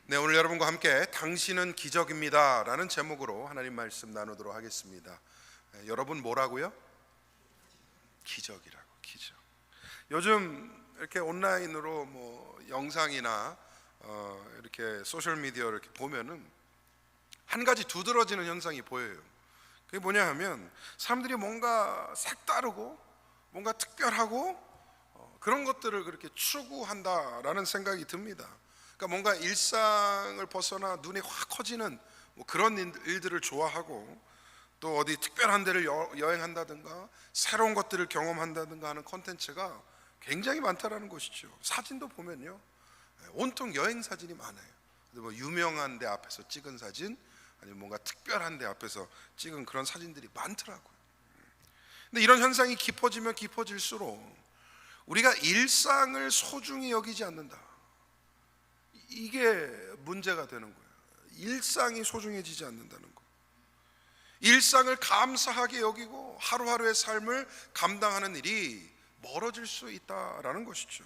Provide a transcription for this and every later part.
네, 오늘 여러분과 함께 당신은 기적입니다 라는 제목으로 하나님 말씀 나누도록 하겠습니다. 여러분 뭐라고요? 기적이라고. 기적. 요즘 이렇게 온라인으로 영상이나 이렇게 소셜 미디어를 이렇게 보면은 한 가지 두드러지는 현상이 보여요. 그게 뭐냐 하면 사람들이 뭔가 색다르고 뭔가 특별하고 그런 것들을 그렇게 추구한다라는 생각이 듭니다. 그러니까 뭔가 일상을 벗어나 눈에 확 커지는 그런 일들을 좋아하고, 또 어디 특별한 데를 여행한다든가 새로운 것들을 경험한다든가 하는 콘텐츠가 굉장히 많다라는 것이죠. 사진도 보면요, 온통 여행 사진이 많아요. 유명한 데 앞에서 찍은 사진, 아니면 뭔가 특별한 데 앞에서 찍은 그런 사진들이 많더라고요. 근데 이런 현상이 깊어지면 깊어질수록 우리가 일상을 소중히 여기지 않는다, 이게 문제가 되는 거예요. 일상이 소중해지지 않는다는 거. 일상을 감사하게 여기고 하루하루의 삶을 감당하는 일이 멀어질 수 있다라는 것이죠.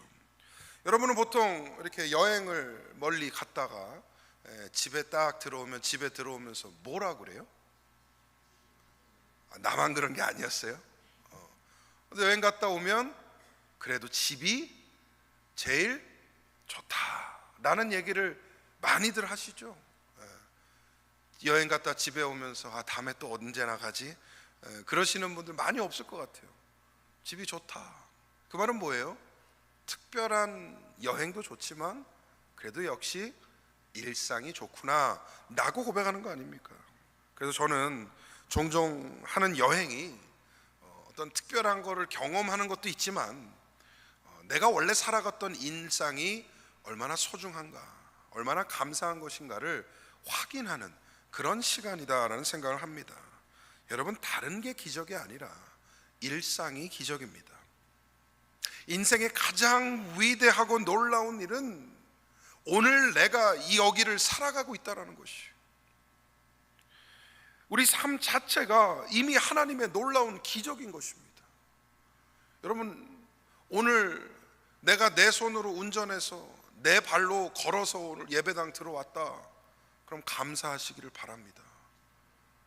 여러분은 보통 이렇게 여행을 멀리 갔다가 집에 딱 들어오면, 집에 들어오면서 뭐라 그래요? 나만 그런 게 아니었어요? 여행 갔다 오면 그래도 집이 제일 좋다라는 얘기를 많이들 하시죠. 여행 갔다 집에 오면서 다음에 또 언제나 가지, 그러시는 분들 많이 없을 것 같아요. 집이 좋다. 그 말은 뭐예요? 특별한 여행도 좋지만 그래도 역시 일상이 좋구나 라고 고백하는 거 아닙니까? 그래서 저는 종종 하는 여행이 어떤 특별한 거를 경험하는 것도 있지만 내가 원래 살아갔던 일상이 얼마나 소중한가, 얼마나 감사한 것인가를 확인하는 그런 시간이다라는 생각을 합니다. 여러분, 다른 게 기적이 아니라 일상이 기적입니다. 인생의 가장 위대하고 놀라운 일은 오늘 내가 여기를 살아가고 있다는 것이에요. 우리 삶 자체가 이미 하나님의 놀라운 기적인 것입니다. 여러분, 오늘 내가 내 손으로 운전해서 내 발로 걸어서 오늘 예배당 들어왔다, 그럼 감사하시기를 바랍니다.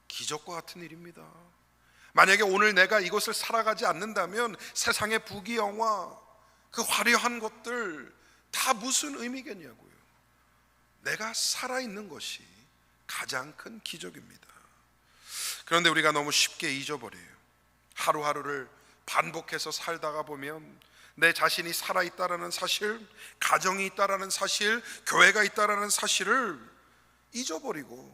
기적과 같은 일입니다. 만약에 오늘 내가 이곳을 살아가지 않는다면 세상의 부귀영화, 그 화려한 것들 다 무슨 의미겠냐고요. 내가 살아있는 것이 가장 큰 기적입니다. 그런데 우리가 너무 쉽게 잊어버려요. 하루하루를 반복해서 살다가 보면 내 자신이 살아있다라는 사실, 가정이 있다라는 사실, 교회가 있다라는 사실을 잊어버리고,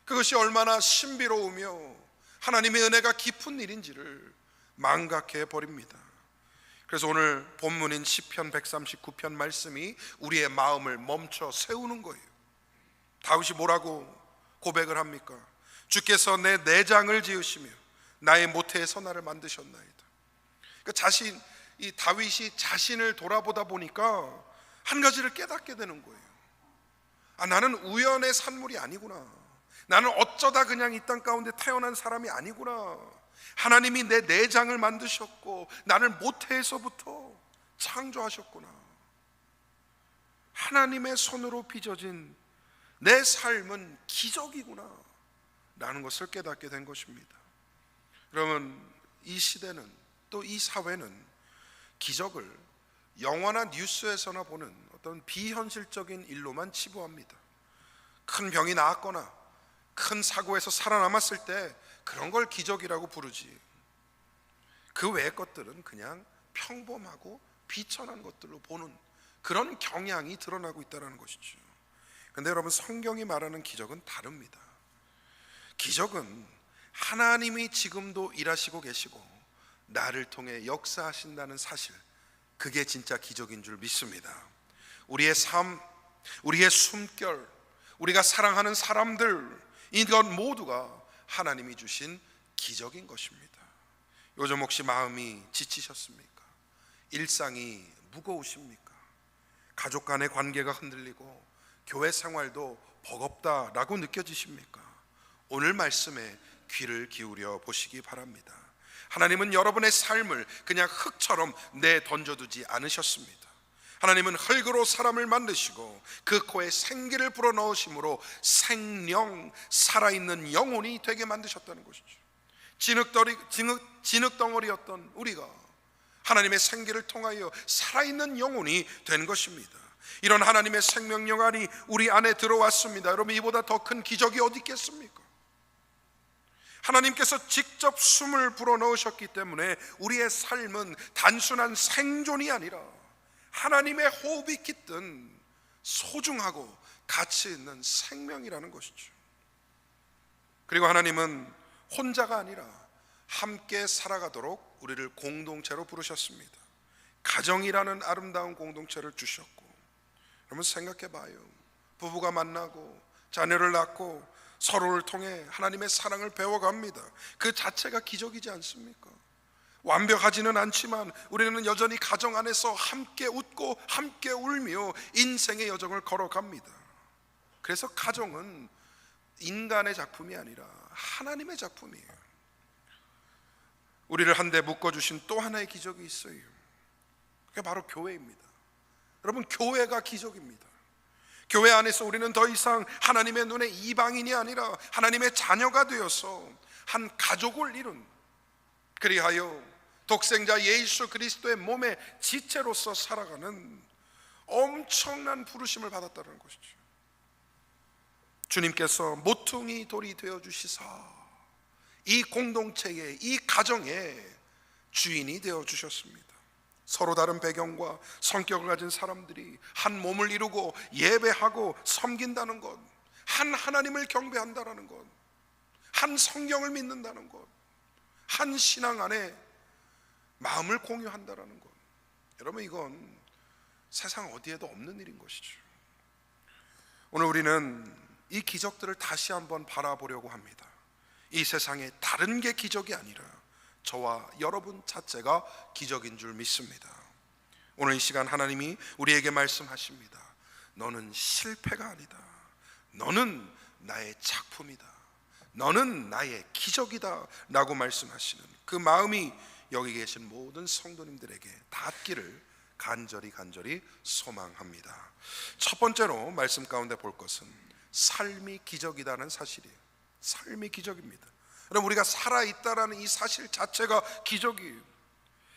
그것이 얼마나 신비로우며 하나님의 은혜가 깊은 일인지를 망각해 버립니다. 그래서 오늘 본문인 시편 139편 말씀이 우리의 마음을 멈춰 세우는 거예요. 다윗이 뭐라고 고백을 합니까? 주께서 내 내장을 지으시며 나의 모태에서 나를 만드셨나이다. 그러니까 이 다윗이 자신을 돌아보다 보니까 한 가지를 깨닫게 되는 거예요. 나는 우연의 산물이 아니구나. 나는 어쩌다 그냥 이 땅 가운데 태어난 사람이 아니구나. 하나님이 내 내장을 만드셨고 나를 모태에서부터 창조하셨구나. 하나님의 손으로 빚어진 내 삶은 기적이구나 라는 것을 깨닫게 된 것입니다. 그러면 이 시대는, 또 이 사회는 기적을 영화나 뉴스에서나 보는 어떤 비현실적인 일로만 치부합니다. 큰 병이 나았거나 큰 사고에서 살아남았을 때 그런 걸 기적이라고 부르지, 그 외의 것들은 그냥 평범하고 비천한 것들로 보는 그런 경향이 드러나고 있다는 것이죠. 그런데 여러분, 성경이 말하는 기적은 다릅니다. 기적은 하나님이 지금도 일하시고 계시고 나를 통해 역사하신다는 사실, 그게 진짜 기적인 줄 믿습니다. 우리의 삶, 우리의 숨결, 우리가 사랑하는 사람들, 이것 모두가 하나님이 주신 기적인 것입니다. 요즘 혹시 마음이 지치셨습니까? 일상이 무거우십니까? 가족 간의 관계가 흔들리고 교회 생활도 버겁다라고 느껴지십니까? 오늘 말씀에 귀를 기울여 보시기 바랍니다. 하나님은 여러분의 삶을 그냥 흙처럼 내던져두지 않으셨습니다. 하나님은 흙으로 사람을 만드시고 그 코에 생기를 불어넣으심으로 생령, 살아있는 영혼이 되게 만드셨다는 것이죠. 진흙덩어리였던 우리가 하나님의 생기를 통하여 살아있는 영혼이 된 것입니다. 이런 하나님의 생명력이 우리 안에 들어왔습니다. 여러분, 이보다 더 큰 기적이 어디 있겠습니까? 하나님께서 직접 숨을 불어넣으셨기 때문에 우리의 삶은 단순한 생존이 아니라 하나님의 호흡이 깃든 소중하고 가치 있는 생명이라는 것이죠. 그리고 하나님은 혼자가 아니라 함께 살아가도록 우리를 공동체로 부르셨습니다. 가정이라는 아름다운 공동체를 주셨고, 여러분 생각해 봐요. 부부가 만나고 자녀를 낳고 서로를 통해 하나님의 사랑을 배워갑니다. 그 자체가 기적이지 않습니까? 완벽하지는 않지만 우리는 여전히 가정 안에서 함께 웃고 함께 울며 인생의 여정을 걸어갑니다. 그래서 가정은 인간의 작품이 아니라 하나님의 작품이에요. 우리를 한데 묶어주신 또 하나의 기적이 있어요. 그게 바로 교회입니다. 여러분, 교회가 기적입니다. 교회 안에서 우리는 더 이상 하나님의 눈에 이방인이 아니라 하나님의 자녀가 되어서 한 가족을 이룬, 그리하여 독생자 예수 그리스도의 몸의 지체로서 살아가는 엄청난 부르심을 받았다는 것이죠. 주님께서 모퉁이 돌이 되어주시사 이 공동체의, 이 가정의 주인이 되어주셨습니다. 서로 다른 배경과 성격을 가진 사람들이 한 몸을 이루고 예배하고 섬긴다는 것, 한 하나님을 경배한다는 것, 한 성경을 믿는다는 것, 한 신앙 안에 마음을 공유한다는 것, 여러분 이건 세상 어디에도 없는 일인 것이죠. 오늘 우리는 이 기적들을 다시 한번 바라보려고 합니다. 이 세상에 다른 게 기적이 아니라 저와 여러분 자체가 기적인 줄 믿습니다. 오늘 이 시간 하나님이 우리에게 말씀하십니다. 너는 실패가 아니다. 너는 나의 작품이다. 너는 나의 기적이다 라고 말씀하시는 그 마음이 여기 계신 모든 성도님들에게 닿기를 간절히 소망합니다. 첫 번째로 말씀 가운데 볼 것은 삶이 기적이라는 사실이에요. 삶이 기적입니다. 여러분, 우리가 살아있다라는 이 사실 자체가 기적이에요.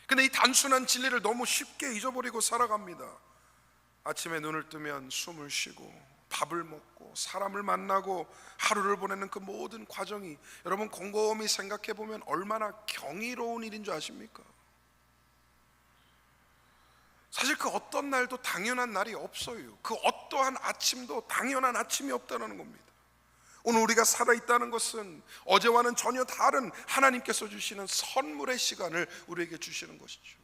근데 이 단순한 진리를 너무 쉽게 잊어버리고 살아갑니다. 아침에 눈을 뜨면 숨을 쉬고 밥을 먹고 사람을 만나고 하루를 보내는 그 모든 과정이, 여러분 곰곰이 생각해 보면 얼마나 경이로운 일인 줄 아십니까? 사실 그 어떤 날도 당연한 날이 없어요. 그 어떠한 아침도 당연한 아침이 없다는 겁니다. 오늘 우리가 살아있다는 것은 어제와는 전혀 다른 하나님께서 주시는 선물의 시간을 우리에게 주시는 것이죠.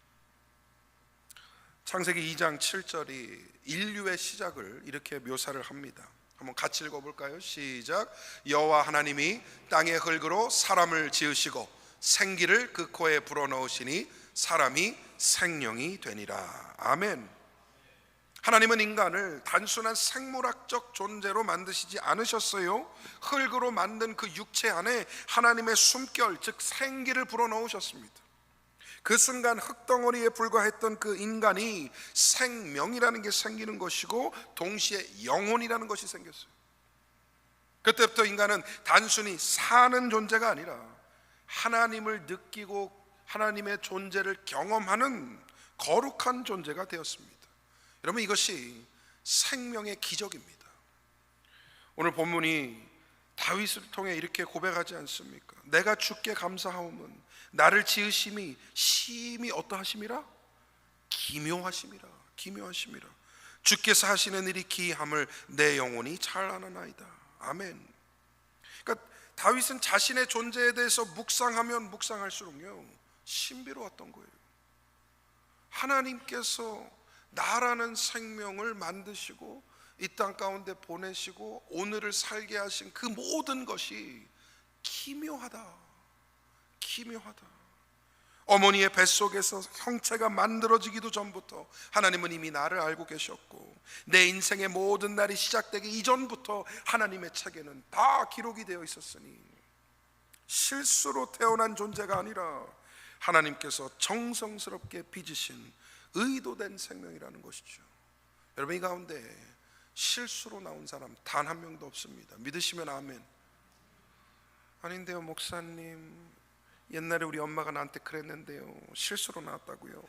창세기 2장 7절이 인류의 시작을 이렇게 묘사를 합니다. 한번 같이 읽어볼까요? 시작. 여호와 하나님이 땅의 흙으로 사람을 지으시고 생기를 그 코에 불어넣으시니 사람이 생명이 되니라. 아멘. 하나님은 인간을 단순한 생물학적 존재로 만드시지 않으셨어요. 흙으로 만든 그 육체 안에 하나님의 숨결, 즉 생기를 불어넣으셨습니다. 그 순간 흙덩어리에 불과했던 그 인간이 생명이라는 게 생기는 것이고 동시에 영혼이라는 것이 생겼어요. 그때부터 인간은 단순히 사는 존재가 아니라 하나님을 느끼고 하나님의 존재를 경험하는 거룩한 존재가 되었습니다. 여러분, 이것이 생명의 기적입니다. 오늘 본문이 다윗을 통해 이렇게 고백하지 않습니까? 내가 주께 감사하오면 나를 지으심이 심히 어떠하심이라? 기묘하심이라. 기묘하심이라. 주께서 하시는 일이 기이함을 내 영혼이 잘 아나이다. 아멘. 그러니까 다윗은 자신의 존재에 대해서 묵상하면 묵상할수록요 신비로웠던 거예요. 하나님께서 나라는 생명을 만드시고 이 땅 가운데 보내시고 오늘을 살게 하신 그 모든 것이 기묘하다. 기묘하다. 어머니의 뱃속에서 형체가 만들어지기도 전부터 하나님은 이미 나를 알고 계셨고 내 인생의 모든 날이 시작되기 이전부터 하나님의 책에는 다 기록이 되어 있었으니 실수로 태어난 존재가 아니라 하나님께서 정성스럽게 빚으신 의도된 생명이라는 것이죠. 여러분, 이 가운데 실수로 나온 사람 단 한 명도 없습니다. 믿으시면 아멘. 아닌데요 목사님, 옛날에 우리 엄마가 나한테 그랬는데요, 실수로 나왔다고요.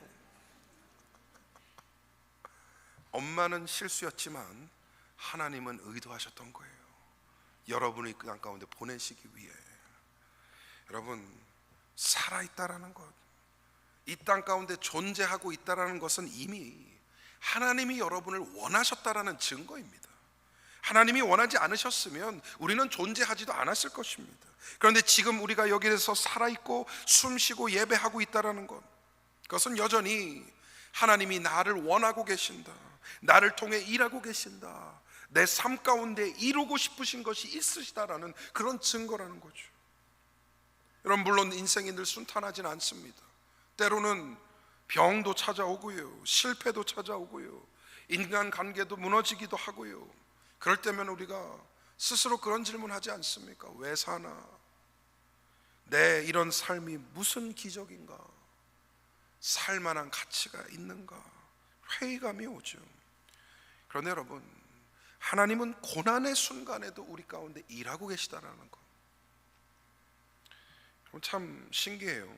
엄마는 실수였지만 하나님은 의도하셨던 거예요. 여러분이 그 땅 가운데 보내시기 위해. 여러분, 살아있다라는 것, 이 땅 가운데 존재하고 있다라는 것은 이미 하나님이 여러분을 원하셨다라는 증거입니다. 하나님이 원하지 않으셨으면 우리는 존재하지도 않았을 것입니다. 그런데 지금 우리가 여기에서 살아있고 숨쉬고 예배하고 있다라는 것, 그것은 여전히 하나님이 나를 원하고 계신다, 나를 통해 일하고 계신다, 내 삶 가운데 이루고 싶으신 것이 있으시다라는 그런 증거라는 거죠. 여러분, 물론 인생이 늘 순탄하진 않습니다. 때로는 병도 찾아오고요, 실패도 찾아오고요, 인간관계도 무너지기도 하고요. 그럴 때면 우리가 스스로 그런 질문하지 않습니까? 왜 사나? 내 이런 삶이 무슨 기적인가? 살만한 가치가 있는가? 회의감이 오죠. 그런데 여러분, 하나님은 고난의 순간에도 우리 가운데 일하고 계시다라는 것, 참 신기해요.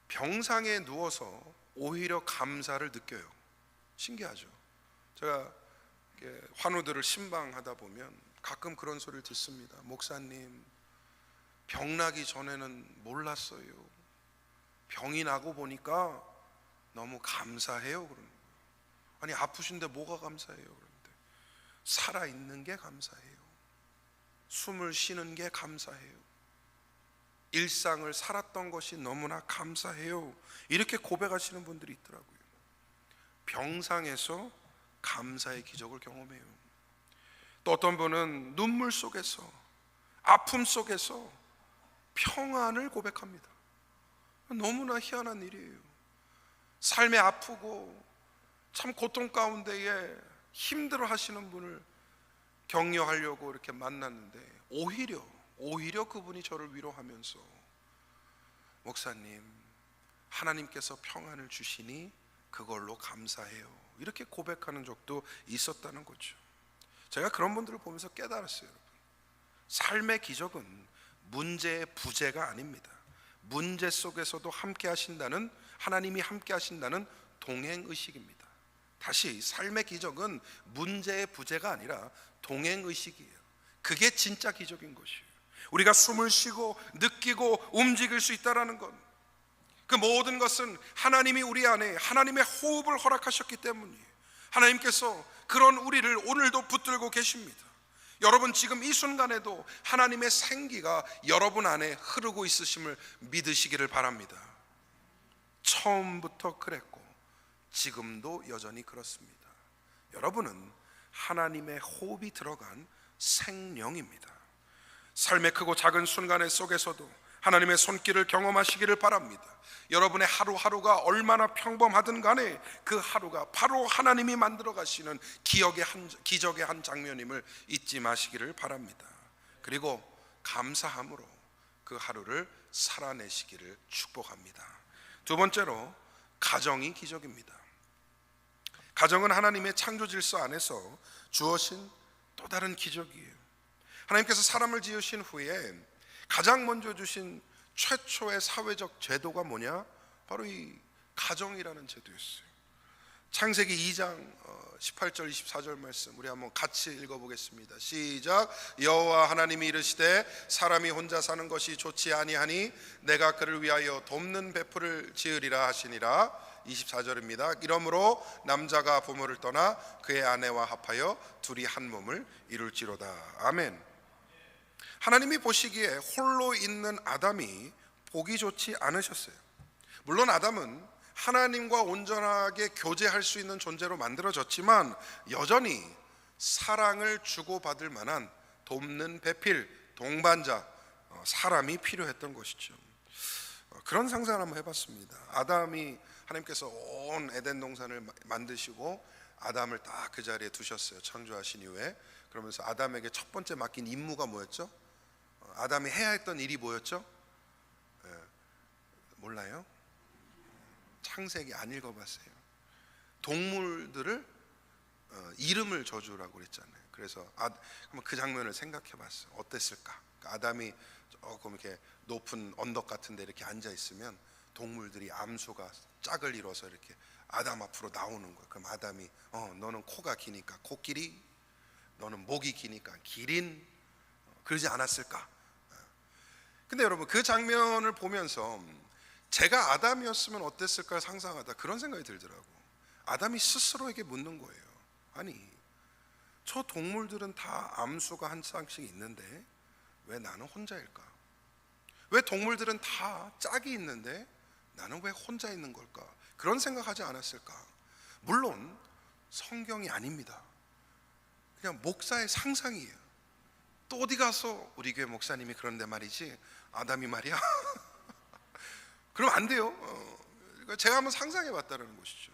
병상에 누워서 오히려 감사를 느껴요. 신기하죠. 제가 환우들을 신방하다 보면 가끔 그런 소리를 듣습니다. 목사님, 병나기 전에는 몰랐어요. 병이 나고 보니까 너무 감사해요. 그러는 거예요. 아니, 아프신데 뭐가 감사해요? 그런데 살아있는 게 감사해요. 숨을 쉬는 게 감사해요. 일상을 살았던 것이 너무나 감사해요. 이렇게 고백하시는 분들이 있더라고요. 병상에서 감사의 기적을 경험해요. 또 어떤 분은 눈물 속에서, 아픔 속에서 평안을 고백합니다. 너무나 희한한 일이에요. 삶에 아프고 참 고통 가운데에 힘들어 하시는 분을 격려하려고 이렇게 만났는데 오히려 그분이 저를 위로하면서, 목사님, 하나님께서 평안을 주시니 그걸로 감사해요, 이렇게 고백하는 적도 있었다는 거죠. 제가 그런 분들을 보면서 깨달았어요. 여러분, 삶의 기적은 문제의 부재가 아닙니다. 문제 속에서도 함께 하신다는, 하나님이 함께 하신다는 동행의식입니다. 다시, 삶의 기적은 문제의 부재가 아니라 동행의식이에요. 그게 진짜 기적인 것이에요. 우리가 숨을 쉬고 느끼고 움직일 수 있다는 것, 그 모든 것은 하나님이 우리 안에 하나님의 호흡을 허락하셨기 때문이에요. 하나님께서 그런 우리를 오늘도 붙들고 계십니다. 여러분, 지금 이 순간에도 하나님의 생기가 여러분 안에 흐르고 있으심을 믿으시기를 바랍니다. 처음부터 그랬고 지금도 여전히 그렇습니다. 여러분은 하나님의 호흡이 들어간 생명입니다. 삶의 크고 작은 순간 속에서도 하나님의 손길을 경험하시기를 바랍니다. 여러분의 하루하루가 얼마나 평범하든 간에 그 하루가 바로 하나님이 만들어 가시는 기적의 한 장면임을 잊지 마시기를 바랍니다. 그리고 감사함으로 그 하루를 살아내시기를 축복합니다. 두 번째로, 가정이 기적입니다. 가정은 하나님의 창조 질서 안에서 주어진 또 다른 기적이에요. 하나님께서 사람을 지으신 후에 가장 먼저 주신 최초의 사회적 제도가 뭐냐? 바로 이 가정이라는 제도였어요. 창세기 2장 18절 24절 말씀 우리 한번 같이 읽어보겠습니다. 시작. 여호와 하나님이 이르시되 사람이 혼자 사는 것이 좋지 아니하니 내가 그를 위하여 돕는 베풀을 지으리라 하시니라. 24절입니다. 이러므로 남자가 부모를 떠나 그의 아내와 합하여 둘이 한 몸을 이룰지로다. 아멘. 하나님이 보시기에 홀로 있는 아담이 보기 좋지 않으셨어요. 물론 아담은 하나님과 온전하게 교제할 수 있는 존재로 만들어졌지만 여전히 사랑을 주고받을 만한 돕는 배필, 동반자, 사람이 필요했던 것이죠. 그런 상상을 한번 해봤습니다. 아담이, 하나님께서 온 에덴 동산을 만드시고 아담을 딱 그 자리에 두셨어요. 창조하신 이후에. 그러면서 아담에게 첫 번째 맡긴 임무가 뭐였죠? 아담이 해야 했던 일이 뭐였죠? 몰라요? 창세기 안 읽어봤어요. 동물들을 이름을 저주라고 그랬잖아요. 그래서 한번 그 장면을 생각해 봤어요. 어땠을까? 그러니까 아담이 조금 이렇게 높은 언덕 같은 데 이렇게 앉아 있으면 동물들이 암수가 짝을 이뤄서 이렇게 아담 앞으로 나오는 거예요. 그럼 아담이 너는 코가 기니까 코끼리, 너는 목이 기니까 기린, 그러지 않았을까? 근데 여러분, 그 장면을 보면서 제가 아담이었으면 어땠을까 상상하다 그런 생각이 들더라고. 아담이 스스로에게 묻는 거예요. 아니, 저 동물들은 다 암수가 한 쌍씩 있는데 왜 나는 혼자일까? 왜 동물들은 다 짝이 있는데 나는 왜 혼자 있는 걸까? 그런 생각하지 않았을까? 물론 성경이 아닙니다. 그냥 목사의 상상이에요. 또 어디 가서 우리 교회 목사님이 그런데 말이지 아담이 말이야 그러면 안 돼요. 그러니까 제가 한번 상상해 봤다는 것이죠.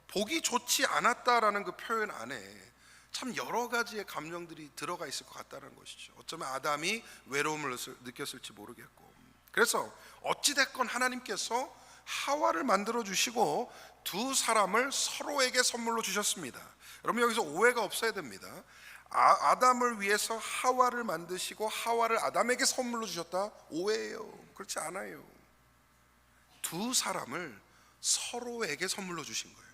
보기 좋지 않았다라는 그 표현 안에 참 여러 가지의 감정들이 들어가 있을 것 같다는 것이죠. 어쩌면 아담이 외로움을 느꼈을지 모르겠고, 그래서 어찌됐건 하나님께서 하와를 만들어 주시고 두 사람을 서로에게 선물로 주셨습니다. 여러분, 여기서 오해가 없어야 됩니다. 아담을 위해서 하와를 만드시고 하와를 아담에게 선물로 주셨다? 오해예요. 그렇지 않아요. 두 사람을 서로에게 선물로 주신 거예요.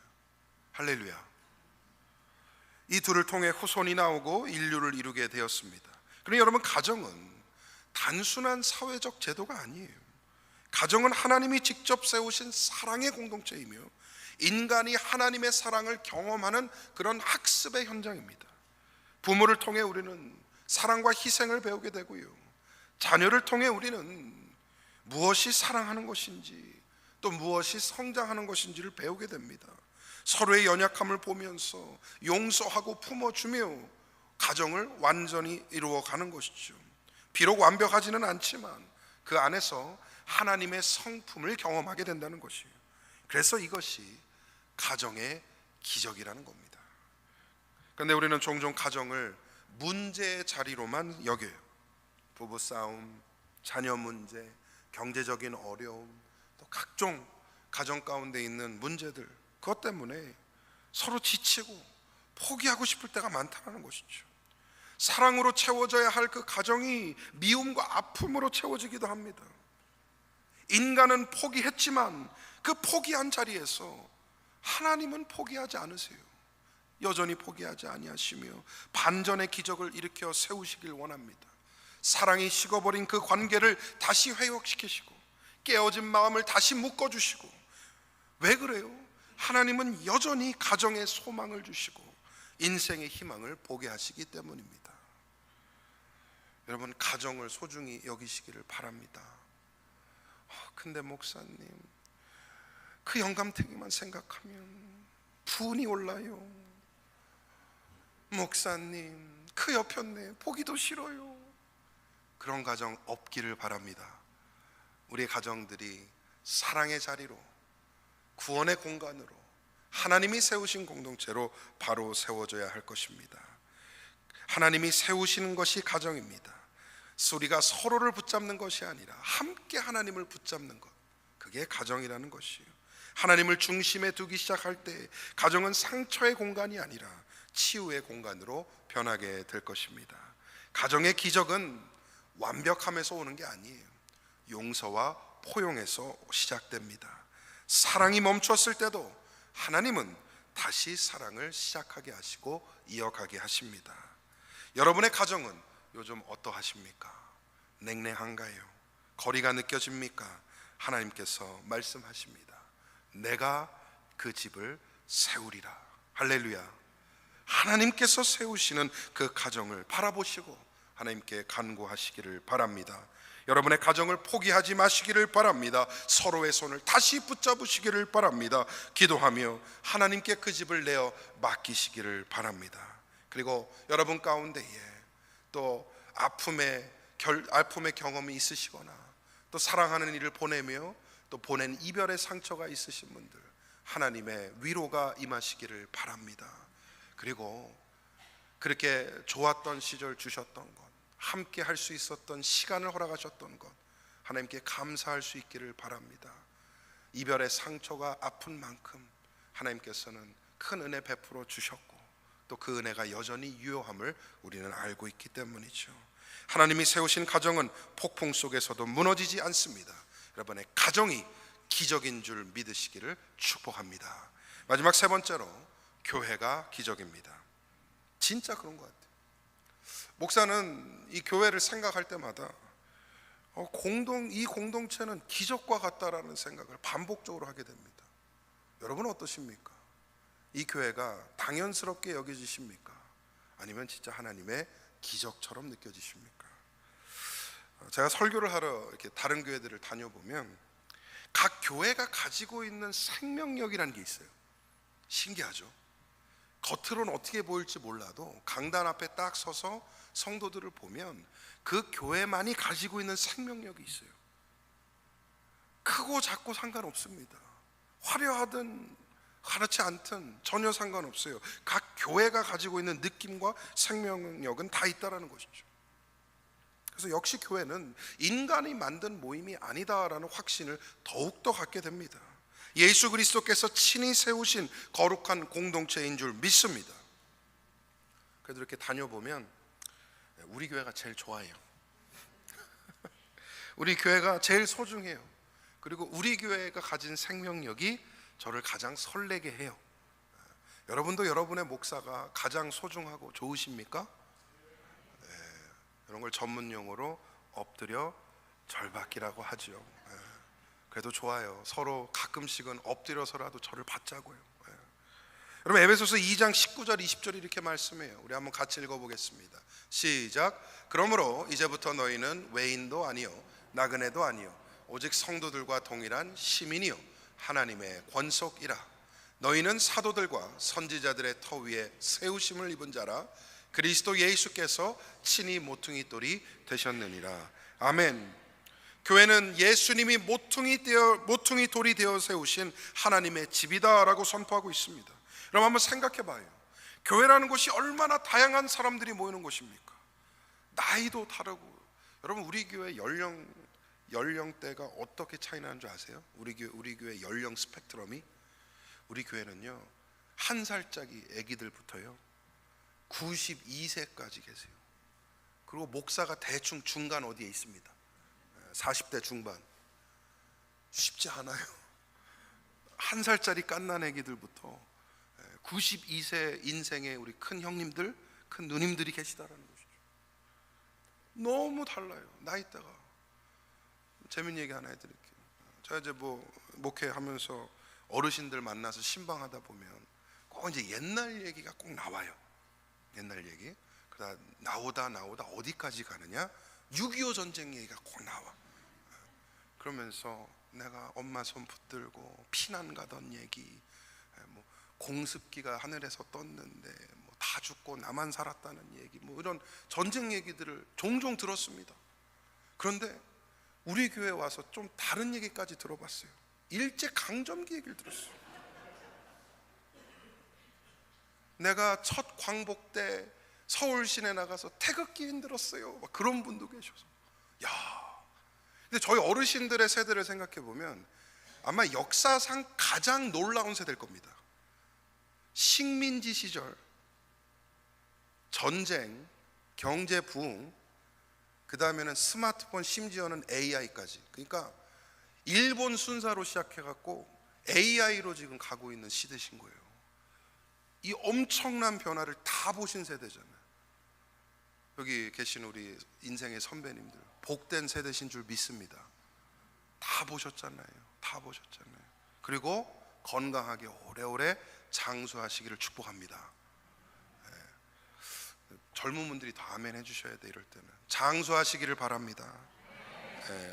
할렐루야. 이 둘을 통해 후손이 나오고 인류를 이루게 되었습니다. 그러니 여러분, 가정은 단순한 사회적 제도가 아니에요. 가정은 하나님이 직접 세우신 사랑의 공동체이며 인간이 하나님의 사랑을 경험하는 그런 학습의 현장입니다. 부모를 통해 우리는 사랑과 희생을 배우게 되고요, 자녀를 통해 우리는 무엇이 사랑하는 것인지 또 무엇이 성장하는 것인지를 배우게 됩니다. 서로의 연약함을 보면서 용서하고 품어주며 가정을 완전히 이루어가는 것이죠. 비록 완벽하지는 않지만 그 안에서 하나님의 성품을 경험하게 된다는 것이에요. 그래서 이것이 가정의 기적이라는 겁니다. 그런데 우리는 종종 가정을 문제의 자리로만 여겨요. 부부싸움, 자녀 문제, 경제적인 어려움, 또 각종 가정 가운데 있는 문제들, 그것 때문에 서로 지치고 포기하고 싶을 때가 많다는 것이죠. 사랑으로 채워져야 할 그 가정이 미움과 아픔으로 채워지기도 합니다. 인간은 포기했지만 그 포기한 자리에서 하나님은 포기하지 않으세요. 여전히 포기하지 아니하시며 반전의 기적을 일으켜 세우시길 원합니다. 사랑이 식어버린 그 관계를 다시 회복시키시고 깨어진 마음을 다시 묶어주시고, 왜 그래요? 하나님은 여전히 가정에 소망을 주시고 인생의 희망을 보게 하시기 때문입니다. 여러분, 가정을 소중히 여기시기를 바랍니다. 근데 목사님, 그 영감탱이만 생각하면 분이 올라요. 목사님, 그 옆편네 보기도 싫어요. 그런 가정 없기를 바랍니다. 우리의 가정들이 사랑의 자리로, 구원의 공간으로, 하나님이 세우신 공동체로 바로 세워져야 할 것입니다. 하나님이 세우시는 것이 가정입니다. 우리가 서로를 붙잡는 것이 아니라 함께 하나님을 붙잡는 것, 그게 가정이라는 것이에요. 하나님을 중심에 두기 시작할 때 가정은 상처의 공간이 아니라 치유의 공간으로 변하게 될 것입니다. 가정의 기적은 완벽함에서 오는 게 아니에요. 용서와 포용에서 시작됩니다. 사랑이 멈췄을 때도 하나님은 다시 사랑을 시작하게 하시고 이어가게 하십니다. 여러분의 가정은 요즘 어떠하십니까? 냉랭한가요? 거리가 느껴집니까? 하나님께서 말씀하십니다. 내가 그 집을 세우리라. 할렐루야. 하나님께서 세우시는 그 가정을 바라보시고 하나님께 간구하시기를 바랍니다. 여러분의 가정을 포기하지 마시기를 바랍니다. 서로의 손을 다시 붙잡으시기를 바랍니다. 기도하며 하나님께 그 집을 내어 맡기시기를 바랍니다. 그리고 여러분 가운데에 또 아픔의 경험이 있으시거나 또 사랑하는 이를 보내며 또 보낸 이별의 상처가 있으신 분들, 하나님의 위로가 임하시기를 바랍니다. 그리고 그렇게 좋았던 시절 주셨던 것, 함께 할 수 있었던 시간을 허락하셨던 것, 하나님께 감사할 수 있기를 바랍니다. 이별의 상처가 아픈 만큼 하나님께서는 큰 은혜 베풀어 주셨고 또 그 은혜가 여전히 유효함을 우리는 알고 있기 때문이죠. 하나님이 세우신 가정은 폭풍 속에서도 무너지지 않습니다. 여러분의 가정이 기적인 줄 믿으시기를 축복합니다. 마지막 세 번째로, 교회가 기적입니다. 진짜 그런 것 같아요. 목사는 이 교회를 생각할 때마다 이 공동체는 기적과 같다라는 생각을 반복적으로 하게 됩니다. 여러분은 어떠십니까? 이 교회가 당연스럽게 여겨지십니까? 아니면 진짜 하나님의 기적처럼 느껴지십니까? 제가 설교를 하러 이렇게 다른 교회들을 다녀보면 각 교회가 가지고 있는 생명력이라는 게 있어요. 신기하죠? 겉으로는 어떻게 보일지 몰라도 강단 앞에 딱 서서 성도들을 보면 그 교회만이 가지고 있는 생명력이 있어요. 크고 작고 상관없습니다. 화려하든 그렇지 않든 전혀 상관없어요. 각 교회가 가지고 있는 느낌과 생명력은 다 있다라는 것이죠. 그래서 역시 교회는 인간이 만든 모임이 아니다라는 확신을 더욱더 갖게 됩니다. 예수 그리스도께서 친히 세우신 거룩한 공동체인 줄 믿습니다. 그래도 이렇게 다녀보면 우리 교회가 제일 좋아해요. 우리 교회가 제일 소중해요. 그리고 우리 교회가 가진 생명력이 저를 가장 설레게 해요. 여러분도 여러분의 목사가 가장 소중하고 좋으십니까? 이런 걸 전문 용어로 엎드려 절받기라고 하죠. 그래도 좋아요. 서로 가끔씩은 엎드려서라도 절을 받자고요. 여러분, 에베소서 2장 19절 20절 이렇게 말씀해요. 우리 한번 같이 읽어보겠습니다. 시작. 그러므로 이제부터 너희는 외인도 아니요 나그네도 아니요 오직 성도들과 동일한 시민이요 하나님의 권속이라. 너희는 사도들과 선지자들의 터 위에 세우심을 입은 자라. 그리스도 예수께서 친히 모퉁이 돌이 되셨느니라. 아멘. 교회는 예수님이 모퉁이 돌이 되어 세우신 하나님의 집이다라고 선포하고 있습니다. 여러분 한번 생각해 봐요. 교회라는 곳이 얼마나 다양한 사람들이 모이는 곳입니까? 나이도 다르고. 여러분 우리 교회 연령대가 어떻게 차이 나는 줄 아세요? 우리 교회 연령 스펙트럼이, 우리 교회는요 1살짜리 아기들부터요 92세까지 계세요. 그리고 목사가 대충 중간 어디에 있습니다. 40대 중반. 쉽지 않아요. 1살짜리 갓난 아기들부터 92세 인생의 우리 큰 형님들, 큰 누님들이 계시다라는 것이죠. 너무 달라요. 나이대가. 재밌는 얘기 하나 해드릴게요. 제가 이제 목회하면서 어르신들 만나서 신방하다 보면 꼭 이제 옛날 얘기가 꼭 나와요. 옛날 얘기. 그러다 나오다 어디까지 가느냐? 6.25 전쟁 얘기가 꼭 나와. 그러면서 내가 엄마 손 붙들고 피난 가던 얘기, 공습기가 하늘에서 떴는데 다 죽고 나만 살았다는 얘기, 이런 전쟁 얘기들을 종종 들었습니다. 그런데 우리 교회 와서 좀 다른 얘기까지 들어봤어요. 일제 강점기 얘기를 들었어요. 내가 첫 광복 때 서울 시내 나가서 태극기 흔들었어요. 그런 분도 계셔서, 야. 근데 저희 어르신들의 세대를 생각해 보면 아마 역사상 가장 놀라운 세대일 겁니다. 식민지 시절, 전쟁, 경제 부흥, 그 다음에는 스마트폰, 심지어는 AI까지. 그러니까 일본 순사로 시작해갖고 AI로 지금 가고 있는 시대신 거예요. 이 엄청난 변화를 다 보신 세대잖아요. 여기 계신 우리 인생의 선배님들, 복된 세대신 줄 믿습니다. 다 보셨잖아요. 다 보셨잖아요. 그리고 건강하게 오래오래 장수하시기를 축복합니다. 젊은 분들이 더 아멘 해주셔야 돼. 이럴 때는 장수하시기를 바랍니다.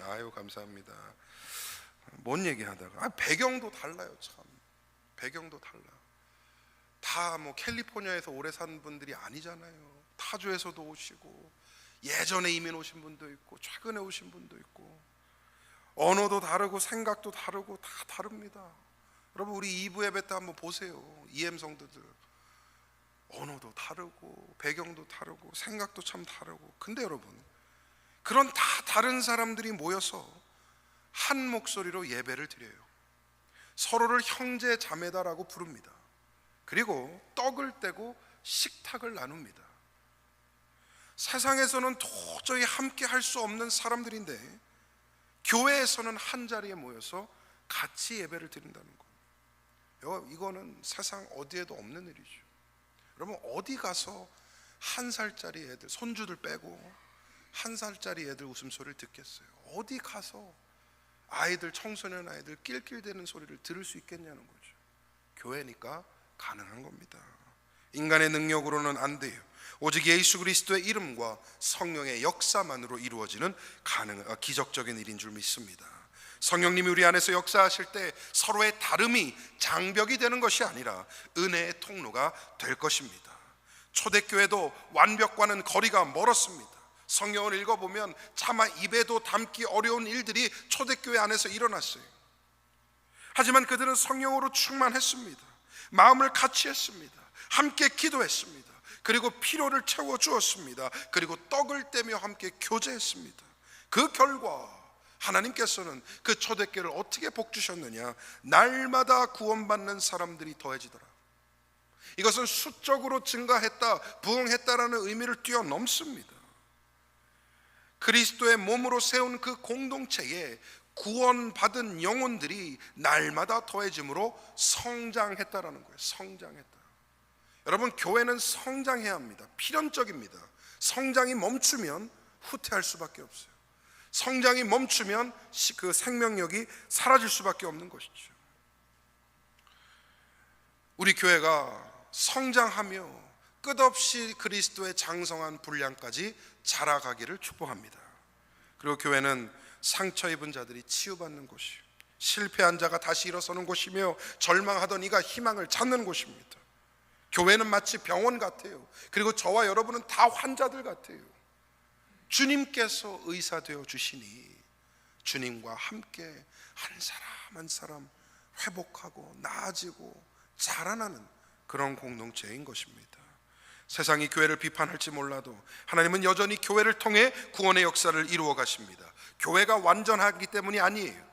아유 감사합니다. 뭔 얘기하다가 배경도 달라요. 참 배경도 달라. 다 캘리포니아에서 오래 산 분들이 아니잖아요. 타주에서도 오시고 예전에 이민 오신 분도 있고 최근에 오신 분도 있고 언어도 다르고 생각도 다르고 다 다릅니다. 여러분 우리 2부 예배 때 한번 보세요. EM 성도들 언어도 다르고 배경도 다르고 생각도 참 다르고. 근데 여러분 그런 다 다른 사람들이 모여서 한 목소리로 예배를 드려요. 서로를 형제 자매다라고 부릅니다. 그리고 떡을 떼고 식탁을 나눕니다. 세상에서는 도저히 함께 할 수 없는 사람들인데 교회에서는 한 자리에 모여서 같이 예배를 드린다는 거예요. 이거는 세상 어디에도 없는 일이죠. 여러분, 어디 가서 1살짜리 애들, 손주들 빼고 1살짜리 애들 웃음소리를 듣겠어요? 어디 가서 아이들, 청소년 아이들 낄낄대는 소리를 들을 수 있겠냐는 거죠. 교회니까 가능한 겁니다. 인간의 능력으로는 안 돼요. 오직 예수 그리스도의 이름과 성령의 역사만으로 이루어지는 기적적인 일인 줄 믿습니다. 성령님이 우리 안에서 역사하실 때 서로의 다름이 장벽이 되는 것이 아니라 은혜의 통로가 될 것입니다. 초대교회도 완벽과는 거리가 멀었습니다. 성경을 읽어보면 차마 입에도 담기 어려운 일들이 초대교회 안에서 일어났어요. 하지만 그들은 성령으로 충만했습니다. 마음을 같이 했습니다. 함께 기도했습니다. 그리고 필요를 채워주었습니다. 그리고 떡을 떼며 함께 교제했습니다. 그 결과 하나님께서는 그 초대교회를 어떻게 복주셨느냐? 날마다 구원받는 사람들이 더해지더라. 이것은 수적으로 증가했다, 부흥했다라는 의미를 뛰어넘습니다. 그리스도의 몸으로 세운 그 공동체에 구원받은 영혼들이 날마다 더해짐으로 성장했다라는 거예요. 성장했다. 여러분, 교회는 성장해야 합니다. 필연적입니다. 성장이 멈추면 후퇴할 수밖에 없어요. 성장이 멈추면 그 생명력이 사라질 수밖에 없는 것이죠. 우리 교회가 성장하며 끝없이 그리스도의 장성한 분량까지 자라가기를 축복합니다. 그리고 교회는 상처 입은 자들이 치유받는 곳이요, 실패한 자가 다시 일어서는 곳이며 절망하던 이가 희망을 찾는 곳입니다. 교회는 마치 병원 같아요. 그리고 저와 여러분은 다 환자들 같아요. 주님께서 의사 되어 주시니 주님과 함께 한 사람 한 사람 회복하고 나아지고 자라나는 그런 공동체인 것입니다. 세상이 교회를 비판할지 몰라도 하나님은 여전히 교회를 통해 구원의 역사를 이루어 가십니다. 교회가 완전하기 때문이 아니에요.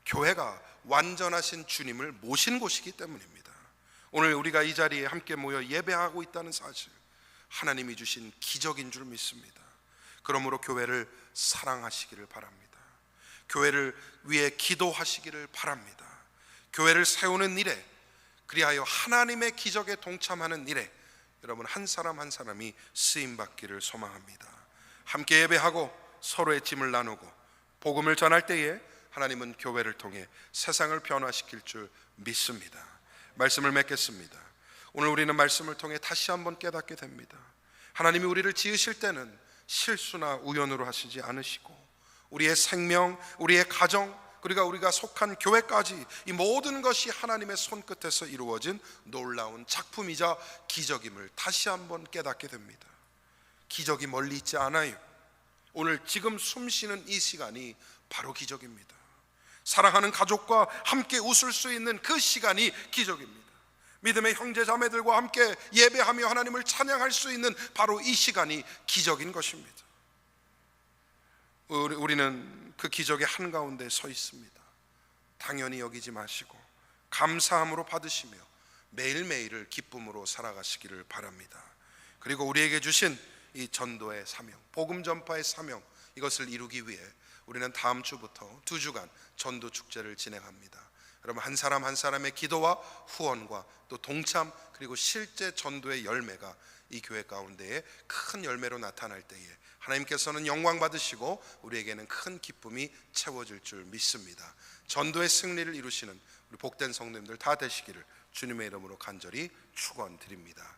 교회가 완전하신 주님을 모신 곳이기 때문입니다. 오늘 우리가 이 자리에 함께 모여 예배하고 있다는 사실, 하나님이 주신 기적인 줄 믿습니다. 그러므로 교회를 사랑하시기를 바랍니다. 교회를 위해 기도하시기를 바랍니다. 교회를 세우는 일에, 그리하여 하나님의 기적에 동참하는 일에 여러분 한 사람 한 사람이 쓰임받기를 소망합니다. 함께 예배하고 서로의 짐을 나누고 복음을 전할 때에 하나님은 교회를 통해 세상을 변화시킬 줄 믿습니다. 말씀을 맺겠습니다. 오늘 우리는 말씀을 통해 다시 한번 깨닫게 됩니다. 하나님이 우리를 지으실 때는 실수나 우연으로 하시지 않으시고 우리의 생명, 우리의 가정, 그리고 우리가 속한 교회까지 이 모든 것이 하나님의 손끝에서 이루어진 놀라운 작품이자 기적임을 다시 한번 깨닫게 됩니다. 기적이 멀리 있지 않아요. 오늘 지금 숨 쉬는 이 시간이 바로 기적입니다. 사랑하는 가족과 함께 웃을 수 있는 그 시간이 기적입니다. 믿음의 형제 자매들과 함께 예배하며 하나님을 찬양할 수 있는 바로 이 시간이 기적인 것입니다. 우리는 그 기적의 한가운데 서 있습니다. 당연히 여기지 마시고 감사함으로 받으시며 매일매일을 기쁨으로 살아가시기를 바랍니다. 그리고 우리에게 주신 이 전도의 사명, 복음 전파의 사명, 이것을 이루기 위해 우리는 다음 주부터 2주간 전도 축제를 진행합니다. 여러분 한 사람 한 사람의 기도와 후원과 또 동참, 그리고 실제 전도의 열매가 이 교회 가운데에 큰 열매로 나타날 때에 하나님께서는 영광 받으시고 우리에게는 큰 기쁨이 채워질 줄 믿습니다. 전도의 승리를 이루시는 우리 복된 성도님들 다 되시기를 주님의 이름으로 간절히 축원드립니다.